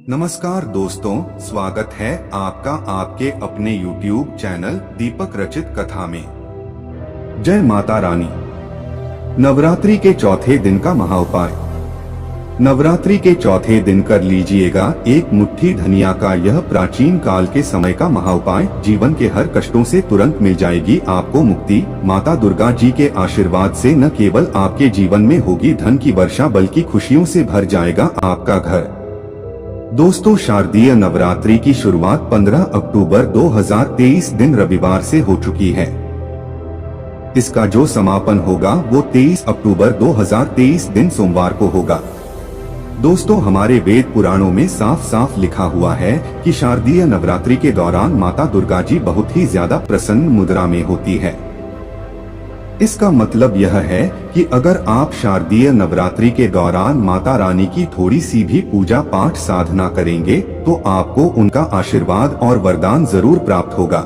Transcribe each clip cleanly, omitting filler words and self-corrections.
नमस्कार दोस्तों, स्वागत है आपका आपके अपने YouTube चैनल दीपक रचित कथा में। जय माता रानी। नवरात्रि के चौथे दिन का महाउपाय। नवरात्रि के चौथे दिन कर लीजिएगा एक मुट्ठी धनिया का यह प्राचीन काल के समय का महाउपाय। जीवन के हर कष्टों से तुरंत मिल जाएगी आपको मुक्ति। माता दुर्गा जी के आशीर्वाद से न केवल आपके जीवन में होगी धन की वर्षा, बल्कि खुशियों से भर जाएगा आपका घर। दोस्तों, शारदीय नवरात्रि की शुरुआत 15 अक्टूबर 2023 दिन रविवार से हो चुकी है। इसका जो समापन होगा वो 23 अक्टूबर 2023 दिन सोमवार को होगा। दोस्तों, हमारे वेद पुराणों में साफ साफ लिखा हुआ है कि शारदीय नवरात्रि के दौरान माता दुर्गा जी बहुत ही ज्यादा प्रसन्न मुद्रा में होती है। इसका मतलब यह है कि अगर आप शारदीय नवरात्रि के दौरान माता रानी की थोड़ी सी भी पूजा पाठ साधना करेंगे तो आपको उनका आशीर्वाद और वरदान जरूर प्राप्त होगा।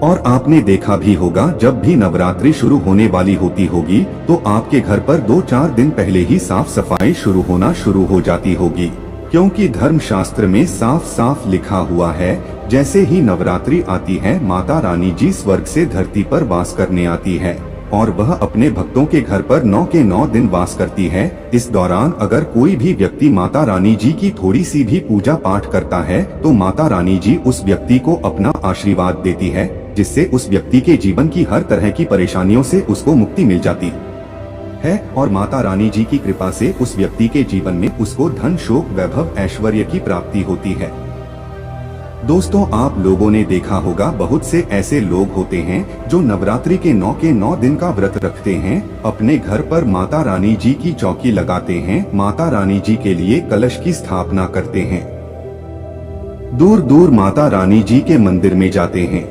और आपने देखा भी होगा, जब भी नवरात्रि शुरू होने वाली होती होगी तो आपके घर पर 2-4 दिन पहले ही साफ सफाई शुरू हो जाती होगी, क्योंकि धर्म शास्त्र में साफ साफ लिखा हुआ है, जैसे ही नवरात्रि आती है माता रानी जी स्वर्ग से धरती पर वास करने आती है और वह अपने भक्तों के घर पर 9 के 9 दिन वास करती है। इस दौरान अगर कोई भी व्यक्ति माता रानी जी की थोड़ी सी भी पूजा पाठ करता है तो माता रानी जी उस व्यक्ति को अपना आशीर्वाद देती है, जिससे उस व्यक्ति के जीवन की हर तरह की परेशानियों से उसको मुक्ति मिल जाती है और माता रानी जी की कृपा से उस व्यक्ति के जीवन में उसको धन, शोक, वैभव, ऐश्वर्य की प्राप्ति होती है। दोस्तों, आप लोगों ने देखा होगा, बहुत से ऐसे लोग होते हैं जो नवरात्रि के 9 के 9 दिन का व्रत रखते हैं, अपने घर पर माता रानी जी की चौकी लगाते हैं, माता रानी जी के लिए कलश की स्थापना करते हैं, दूर दूर माता रानी जी के मंदिर में जाते हैं।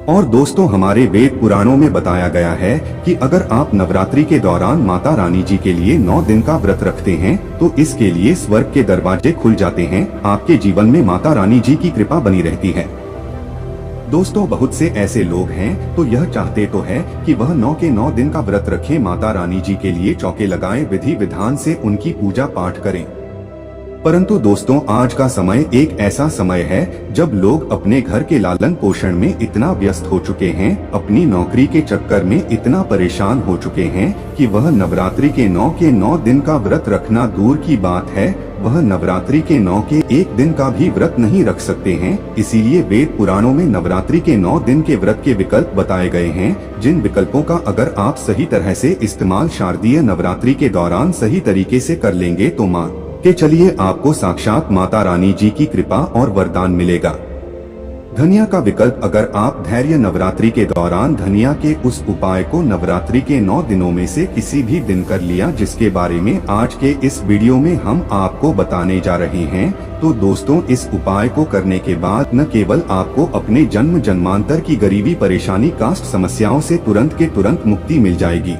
और दोस्तों, हमारे वेद पुराणों में बताया गया है कि अगर आप नवरात्रि के दौरान माता रानी जी के लिए 9 दिन का व्रत रखते हैं तो इसके लिए स्वर्ग के दरवाजे खुल जाते हैं, आपके जीवन में माता रानी जी की कृपा बनी रहती है। दोस्तों, बहुत से ऐसे लोग हैं तो यह चाहते तो है कि वह 9 के 9 दिन का व्रत रखें, माता रानी जी के लिए चौके लगाएं, विधि विधान से उनकी पूजा पाठ करें। परंतु दोस्तों, आज का समय एक ऐसा समय है जब लोग अपने घर के लालन पोषण में इतना व्यस्त हो चुके हैं, अपनी नौकरी के चक्कर में इतना परेशान हो चुके हैं कि वह नवरात्रि के 9 के 9 दिन का व्रत रखना दूर की बात है, वह नवरात्रि के 9 के 1 दिन का भी व्रत नहीं रख सकते हैं। इसीलिए वेद पुराणों में नवरात्रि के 9 दिन के व्रत के विकल्प बताए गए हैं, जिन विकल्पों का अगर आप सही तरह से इस्तेमाल शारदीय नवरात्रि के दौरान सही तरीके से कर लेंगे तो मान के चलिए आपको साक्षात माता रानी जी की कृपा और वरदान मिलेगा। धनिया का विकल्प, अगर आप धैर्य नवरात्रि के दौरान धनिया के उस उपाय को नवरात्रि के 9 दिनों में से किसी भी दिन कर लिया, जिसके बारे में आज के इस वीडियो में हम आपको बताने जा रहे हैं, तो दोस्तों, इस उपाय को करने के बाद न केवल आपको अपने जन्म जन्मांतर की गरीबी, परेशानी, कास्ट समस्याओं से तुरंत के तुरंत मुक्ति मिल जाएगी।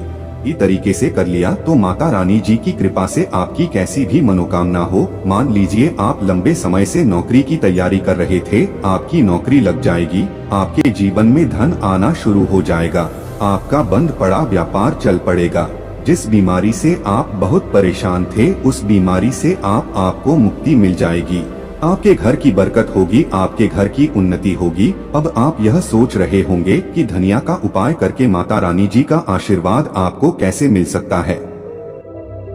तरीके से कर लिया तो माता रानी जी की कृपा से आपकी कैसी भी मनोकामना हो, मान लीजिए आप लंबे समय से नौकरी की तैयारी कर रहे थे, आपकी नौकरी लग जाएगी, आपके जीवन में धन आना शुरू हो जाएगा, आपका बंद पड़ा व्यापार चल पड़ेगा, जिस बीमारी से आप बहुत परेशान थे उस बीमारी से आपको मुक्ति मिल जाएगी, आपके घर की बरकत होगी, आपके घर की उन्नति होगी। अब आप यह सोच रहे होंगे कि धनिया का उपाय करके माता रानी जी का आशीर्वाद आपको कैसे मिल सकता है,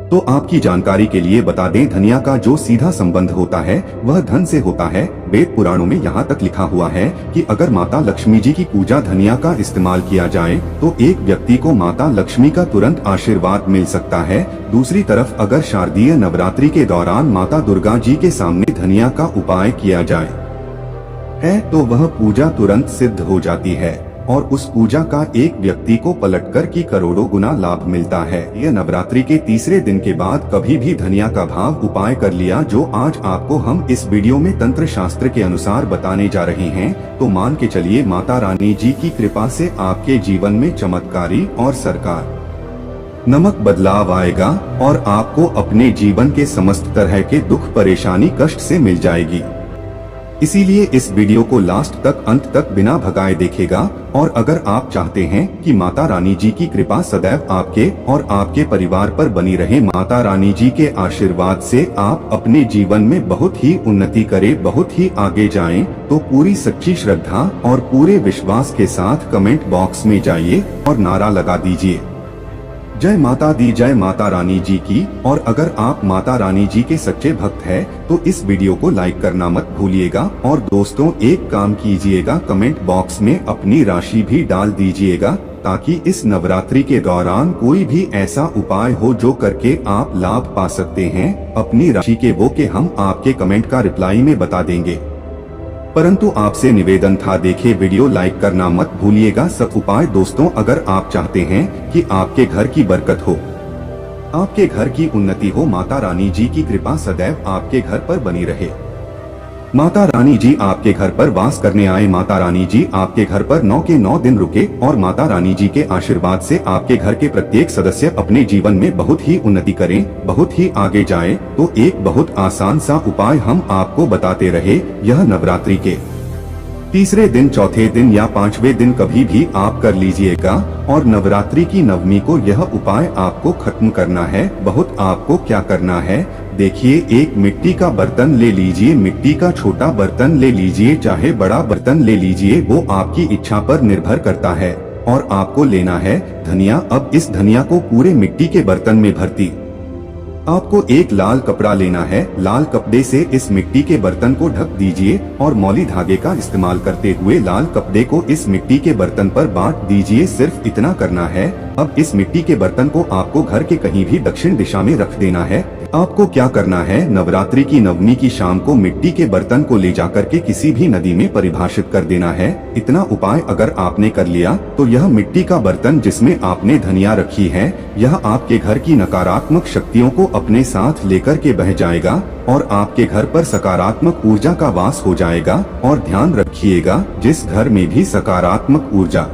तो आपकी जानकारी के लिए बता दें, धनिया का जो सीधा संबंध होता है वह धन से होता है। वेद पुराणों में यहाँ तक लिखा हुआ है कि अगर माता लक्ष्मी जी की पूजा धनिया का इस्तेमाल किया जाए तो एक व्यक्ति को माता लक्ष्मी का तुरंत आशीर्वाद मिल सकता है। दूसरी तरफ अगर शारदीय नवरात्रि के दौरान माता दुर्गा जी के सामने धनिया का उपाय किया जाए है तो वह पूजा तुरंत सिद्ध हो जाती है और उस पूजा का एक व्यक्ति को पलटकर की करोड़ों गुना लाभ मिलता है। यह नवरात्रि के तीसरे दिन के बाद कभी भी धनिया का भाव उपाय कर लिया, जो आज आपको हम इस वीडियो में तंत्र शास्त्र के अनुसार बताने जा रहे हैं, तो मान के चलिए माता रानी जी की कृपा से आपके जीवन में चमत्कारी और सरकार नमक बदलाव आएगा और आपको अपने जीवन के समस्त तरह के दुख, परेशानी, कष्ट से मिल जाएगी। इसीलिए इस वीडियो को लास्ट तक अंत तक बिना भगाए देखेगा। और अगर आप चाहते हैं कि माता रानी जी की कृपा सदैव आपके और आपके परिवार पर बनी रहे, माता रानी जी के आशीर्वाद से आप अपने जीवन में बहुत ही उन्नति करें, बहुत ही आगे जाएं, तो पूरी सच्ची श्रद्धा और पूरे विश्वास के साथ कमेंट बॉक्स में जाइए और नारा लगा दीजिए, जय माता दी, जय माता रानी जी की। और अगर आप माता रानी जी के सच्चे भक्त हैं तो इस वीडियो को लाइक करना मत भूलिएगा। और दोस्तों एक काम कीजिएगा, कमेंट बॉक्स में अपनी राशि भी डाल दीजिएगा, ताकि इस नवरात्रि के दौरान कोई भी ऐसा उपाय हो जो करके आप लाभ पा सकते हैं अपनी राशि के, वो के हम आपके कमेंट का रिप्लाई में बता देंगे। परंतु आपसे निवेदन था, देखे वीडियो लाइक करना मत भूलिएगा। सब उपाय दोस्तों, अगर आप चाहते हैं कि आपके घर की बरकत हो, आपके घर की उन्नति हो, माता रानी जी की कृपा सदैव आपके घर पर बनी रहे, माता रानी जी आपके घर पर वास करने आए, माता रानी जी आपके घर पर 9 के 9 दिन रुके और माता रानी जी के आशीर्वाद से आपके घर के प्रत्येक सदस्य अपने जीवन में बहुत ही उन्नति करें, बहुत ही आगे जाएं, तो एक बहुत आसान सा उपाय हम आपको बताते रहे। यह नवरात्रि के तीसरे दिन, चौथे दिन या 5वें दिन कभी भी आप कर लीजिएगा। और नवरात्रि की नवमी को यह उपाय आपको खत्म करना है। बहुत आपको क्या करना है, देखिए, एक मिट्टी का बर्तन ले लीजिए, मिट्टी का छोटा बर्तन ले लीजिए, चाहे बड़ा बर्तन ले लीजिए, वो आपकी इच्छा पर निर्भर करता है। और आपको लेना है धनिया। अब इस धनिया को पूरे मिट्टी के बर्तन में भरती आपको एक लाल कपड़ा लेना है। लाल कपड़े से इस मिट्टी के बर्तन को ढक दीजिए और मौली धागे का इस्तेमाल करते हुए लाल कपड़े को इस मिट्टी के बर्तन पर बांट दीजिए। सिर्फ इतना करना है। अब इस मिट्टी के बर्तन को आपको घर के कहीं भी दक्षिण दिशा में रख देना है। आपको क्या करना है, नवरात्रि की नवमी की शाम को मिट्टी के बर्तन को ले जाकर के किसी भी नदी में परिभाषित कर देना है। इतना उपाय अगर आपने कर लिया तो यह मिट्टी का बर्तन जिसमें आपने धनिया रखी है, यह आपके घर की नकारात्मक शक्तियों को अपने साथ लेकर के बह जाएगा और आपके घर पर सकारात्मक ऊर्जा का वास हो जाएगा। और ध्यान रखिएगा, जिस घर में भी सकारात्मक ऊर्जा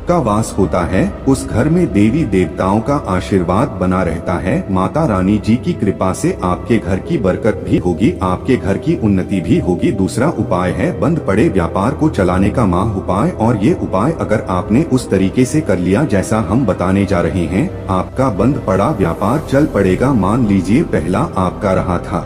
का वास होता है उस घर में देवी देवताओं का आशीर्वाद बना रहता है। माता रानी जी की कृपा से आपके घर की बरकत भी होगी, आपके घर की उन्नति भी होगी। दूसरा उपाय है बंद पड़े व्यापार को चलाने का माह उपाय। और ये उपाय अगर आपने उस तरीके से कर लिया जैसा हम बताने जा रहे हैं, आपका बंद पड़ा व्यापार चल पड़ेगा। मान लीजिए पहला आपका रहा था,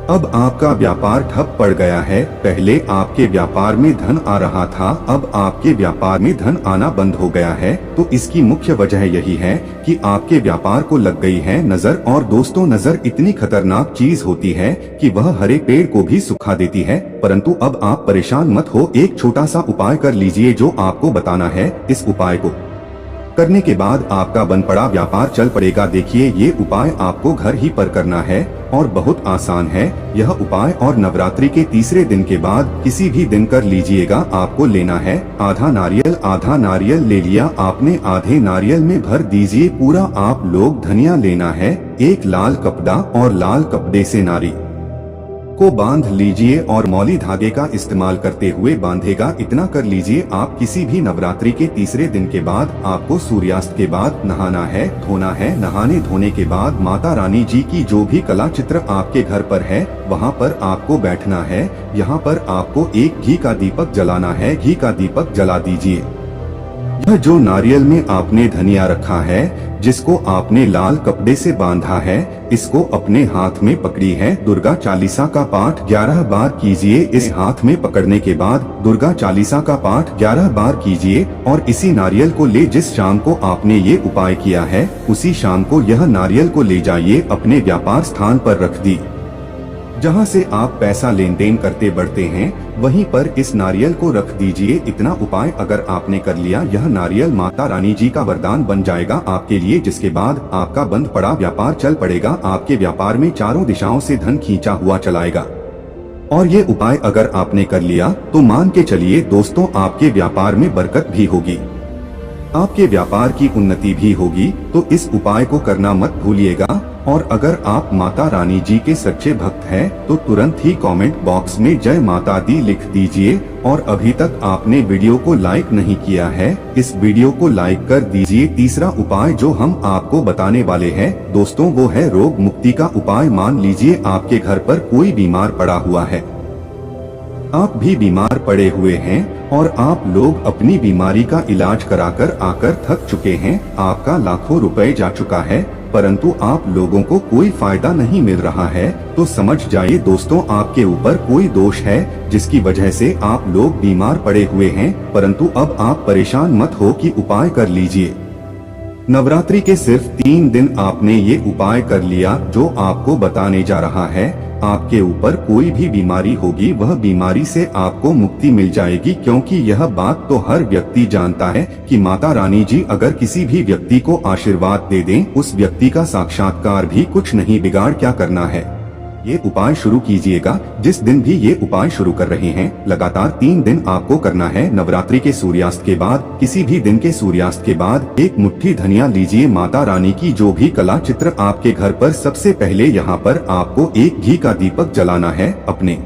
अब आपका व्यापार ठप पड़ गया है। पहले आपके व्यापार में धन आ रहा था, अब आपके व्यापार में धन आना बंद हो गया है। तो इसकी मुख्य वजह यही है कि आपके व्यापार को लग गई है नजर। और दोस्तों, नजर इतनी खतरनाक चीज होती है कि वह हरे पेड़ को भी सुखा देती है। परंतु अब आप परेशान मत हो, एक छोटा सा उपाय कर लीजिए जो आपको बताना है। इस उपाय को करने के बाद आपका बंद पड़ा व्यापार चल पड़ेगा। देखिए, ये उपाय आपको घर ही पर करना है और बहुत आसान है यह उपाय। और नवरात्रि के तीसरे दिन के बाद किसी भी दिन कर लीजिएगा। आपको लेना है आधा नारियल ले लिया आपने, आधे नारियल में भर दीजिए पूरा आप लोग धनिया लेना है। एक लाल कपड़ा और लाल कपड़े से नारी को बांध लीजिए और मौली धागे का इस्तेमाल करते हुए बांधेगा। इतना कर लीजिए आप। किसी भी नवरात्रि के तीसरे दिन के बाद आपको सूर्यास्त के बाद नहाना है, धोना है। नहाने धोने के बाद माता रानी जी की जो भी कला चित्र आपके घर पर है वहाँ पर आपको बैठना है। यहाँ पर आपको एक घी का दीपक जलाना है, घी का दीपक जला दीजिए। यह जो नारियल में आपने धनिया रखा है, जिसको आपने लाल कपड़े से बांधा है, इसको अपने हाथ में पकड़ी है। दुर्गा चालीसा का पाठ 11 बार कीजिए। इस हाथ में पकड़ने के बाद दुर्गा चालीसा का पाठ 11 बार कीजिए और इसी नारियल को ले, जिस शाम को आपने ये उपाय किया है उसी शाम को यह नारियल को ले जाइए अपने व्यापार स्थान पर रख दी, जहां से आप पैसा लेन देन करते बढ़ते हैं, वहीं पर इस नारियल को रख दीजिए। इतना उपाय अगर आपने कर लिया, यह नारियल माता रानी जी का वरदान बन जाएगा आपके लिए, जिसके बाद आपका बंद पड़ा व्यापार चल पड़ेगा। आपके व्यापार में चारों दिशाओं से धन खींचा हुआ चलाएगा। और ये उपाय अगर आपने कर लिया तो मान के चलिए दोस्तों, आपके व्यापार में बरकत भी होगी, आपके व्यापार की उन्नति भी होगी। तो इस उपाय को करना मत भूलिएगा। और अगर आप माता रानी जी के सच्चे भक्त हैं तो तुरंत ही कमेंट बॉक्स में जय माता दी लिख दीजिए। और अभी तक आपने वीडियो को लाइक नहीं किया है, इस वीडियो को लाइक कर dीजिए। तीसरा उपाय जो हम आपको बताने वाले हैं दोस्तों, वो है रोग मुक्ति का उपाय। मान लीजिए आपके घर पर कोई बीमार पड़ा हुआ है, आप भी बीमार पड़े हुए हैं और आप लोग अपनी बीमारी का इलाज कराकर आकर थक चुके हैं। आपका लाखों रुपए जा चुका है, परंतु आप लोगों को कोई फायदा नहीं मिल रहा है। तो समझ जाइए दोस्तों, आपके ऊपर कोई दोष है जिसकी वजह से आप लोग बीमार पड़े हुए हैं। परंतु अब आप परेशान मत हो कि उपाय कर लीजिए। नवरात्रि के सिर्फ 3 दिन आपने ये उपाय कर लिया जो आपको बताने जा रहा है। आपके ऊपर कोई भी बीमारी होगी, वह बीमारी से आपको मुक्ति मिल जाएगी, क्योंकि यह बात तो हर व्यक्ति जानता है कि माता रानी जी अगर किसी भी व्यक्ति को आशीर्वाद दे दें, उस व्यक्ति का साक्षात्कार भी कुछ नहीं बिगाड़ क्या करना है। ये उपाय शुरू कीजिएगा। जिस दिन भी ये उपाय शुरू कर रहे हैं, लगातार 3 दिन आपको करना है। नवरात्रि के सूर्यास्त के बाद, किसी भी दिन के सूर्यास्त के बाद 1 मुट्ठी धनिया लीजिए। माता रानी की जो भी कला चित्र आपके घर पर, सबसे पहले यहाँ पर आपको एक घी का दीपक जलाना है। अपने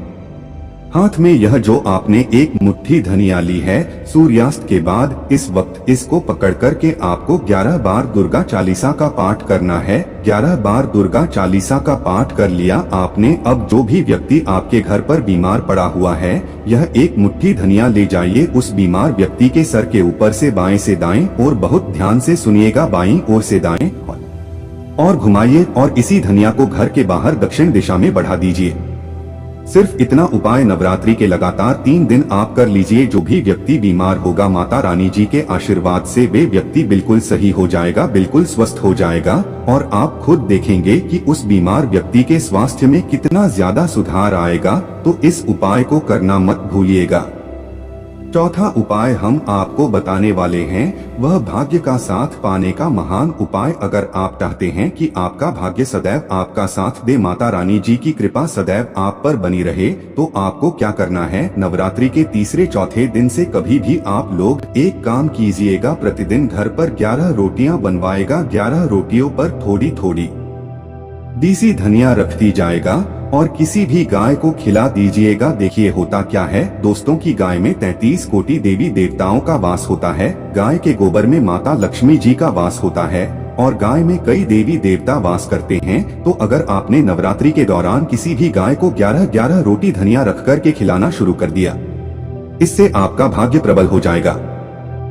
हाथ में यह जो आपने 1 मुट्ठी धनिया ली है, सूर्यास्त के बाद इस वक्त इसको पकड़ कर के आपको 11 बार दुर्गा चालीसा का पाठ करना है। 11 बार दुर्गा चालीसा का पाठ कर लिया आपने। अब जो भी व्यक्ति आपके घर पर बीमार पड़ा हुआ है, यह 1 मुट्ठी धनिया ले जाइए उस बीमार व्यक्ति के सर के ऊपर से बाएं से दाएं, और बहुत ध्यान से सुनिएगा, बाईं ओर से दाएं और घुमाइए, और इसी धनिया को घर के बाहर दक्षिण दिशा में बढ़ा दीजिए। सिर्फ इतना उपाय नवरात्रि के लगातार 3 दिन आप कर लीजिए। जो भी व्यक्ति बीमार होगा, माता रानी जी के आशीर्वाद से वे व्यक्ति बिल्कुल सही हो जाएगा, बिल्कुल स्वस्थ हो जाएगा, और आप खुद देखेंगे कि उस बीमार व्यक्ति के स्वास्थ्य में कितना ज्यादा सुधार आएगा। तो इस उपाय को करना मत भूलिएगा। चौथा उपाय हम आपको बताने वाले हैं, वह भाग्य का साथ पाने का महान उपाय। अगर आप चाहते हैं कि आपका भाग्य सदैव आपका साथ दे, माता रानी जी की कृपा सदैव आप पर बनी रहे, तो आपको क्या करना है, नवरात्रि के तीसरे चौथे दिन से कभी भी आप लोग एक काम कीजिएगा। प्रतिदिन घर पर 11 रोटियां बनवाएगा। 11 रोटियों पर थोड़ी थोड़ी देसी धनिया रख दी जाएगा और किसी भी गाय को खिला दीजिएगा। देखिए होता क्या है दोस्तों की गाय में 33 कोटि देवी देवताओं का वास होता है। गाय के गोबर में माता लक्ष्मी जी का वास होता है और गाय में कई देवी देवता वास करते हैं। तो अगर आपने नवरात्रि के दौरान किसी भी गाय को 11-11 रोटी धनिया रख कर के खिलाना शुरू कर दिया, इससे आपका भाग्य प्रबल हो जाएगा।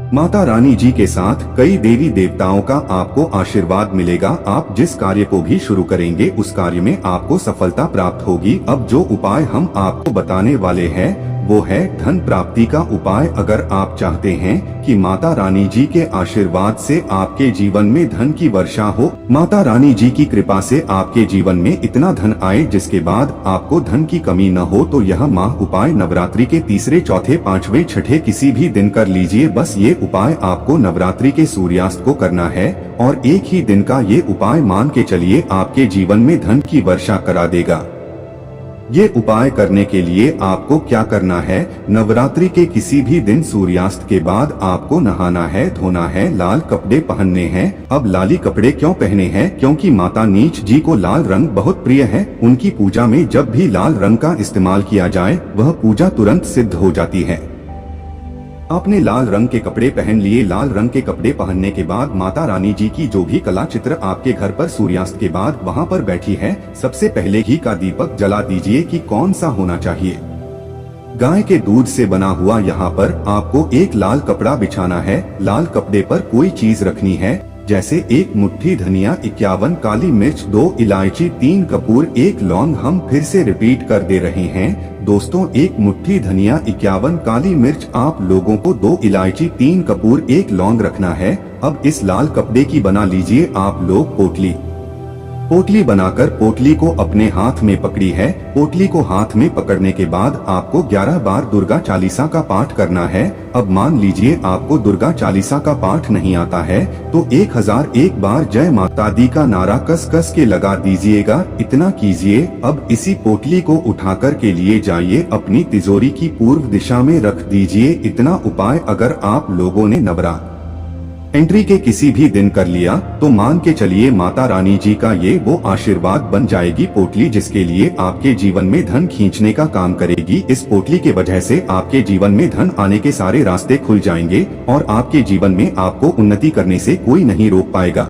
माता रानी जी के साथ कई देवी देवताओं का आपको आशीर्वाद मिलेगा। आप जिस कार्य को भी शुरू करेंगे, उस कार्य में आपको सफलता प्राप्त होगी। अब जो उपाय हम आपको बताने वाले हैं, वो है धन प्राप्ति का उपाय। अगर आप चाहते हैं कि माता रानी जी के आशीर्वाद से आपके जीवन में धन की वर्षा हो, माता रानी जी की कृपा से आपके जीवन में इतना धन आए जिसके बाद आपको धन की कमी न हो, तो यह माह उपाय नवरात्रि के तीसरे, चौथे, पांचवें, छठे किसी भी दिन कर लीजिए। बस ये उपाय आपको नवरात्रि के सूर्यास्त को करना है और एक ही दिन का ये उपाय मान के चलिए आपके जीवन में धन की वर्षा करा देगा। ये उपाय करने के लिए आपको क्या करना है, नवरात्रि के किसी भी दिन सूर्यास्त के बाद आपको नहाना है, धोना है, लाल कपड़े पहनने हैं। अब लाली कपड़े क्यों पहने हैं, क्योंकि माता नीच जी को लाल रंग बहुत प्रिय है। उनकी पूजा में जब भी लाल रंग का इस्तेमाल किया जाए, वह पूजा तुरंत सिद्ध हो जाती है। आपने लाल रंग के कपड़े पहन लिए। लाल रंग के कपड़े पहनने के बाद माता रानी जी की जो भी कला चित्र आपके घर पर सूर्यास्त के बाद वहां पर बैठी है, सबसे पहले घी का दीपक जला दीजिए। कि कौन सा होना चाहिए, गाय के दूध से बना हुआ। यहाँ पर आपको एक लाल कपड़ा बिछाना है। लाल कपड़े पर कोई चीज रखनी है, जैसे 1 मुट्ठी धनिया, 51 काली मिर्च, 2 इलायची, 3 कपूर, 1 लौंग। हम फिर से रिपीट कर दे रहे हैं दोस्तों, 1 मुट्ठी धनिया, 51 काली मिर्च, आप लोगों को 2 इलायची, 3 कपूर, 1 लौंग रखना है। अब इस लाल कपड़े की बना लीजिए आप लोग पोटली। पोटली बनाकर पोटली को अपने हाथ में पकड़ी है। पोटली को हाथ में पकड़ने के बाद आपको 11 बार दुर्गा चालीसा का पाठ करना है। अब मान लीजिए आपको दुर्गा चालीसा का पाठ नहीं आता है, तो 1001 बार जय माता दी का नारा कस कस के लगा दीजिएगा। इतना कीजिए। अब इसी पोटली को उठाकर के लिए जाइए, अपनी तिजोरी की पूर्व दिशा में रख दीजिए। इतना उपाय अगर आप लोगों ने नवरात्र एंट्री के किसी भी दिन कर लिया, तो मान के चलिए माता रानी जी का ये वो आशीर्वाद बन जाएगी पोटली, जिसके लिए आपके जीवन में धन खींचने का काम करेगी। इस पोटली के वजह से आपके जीवन में धन आने के सारे रास्ते खुल जाएंगे और आपके जीवन में आपको उन्नति करने से कोई नहीं रोक पाएगा।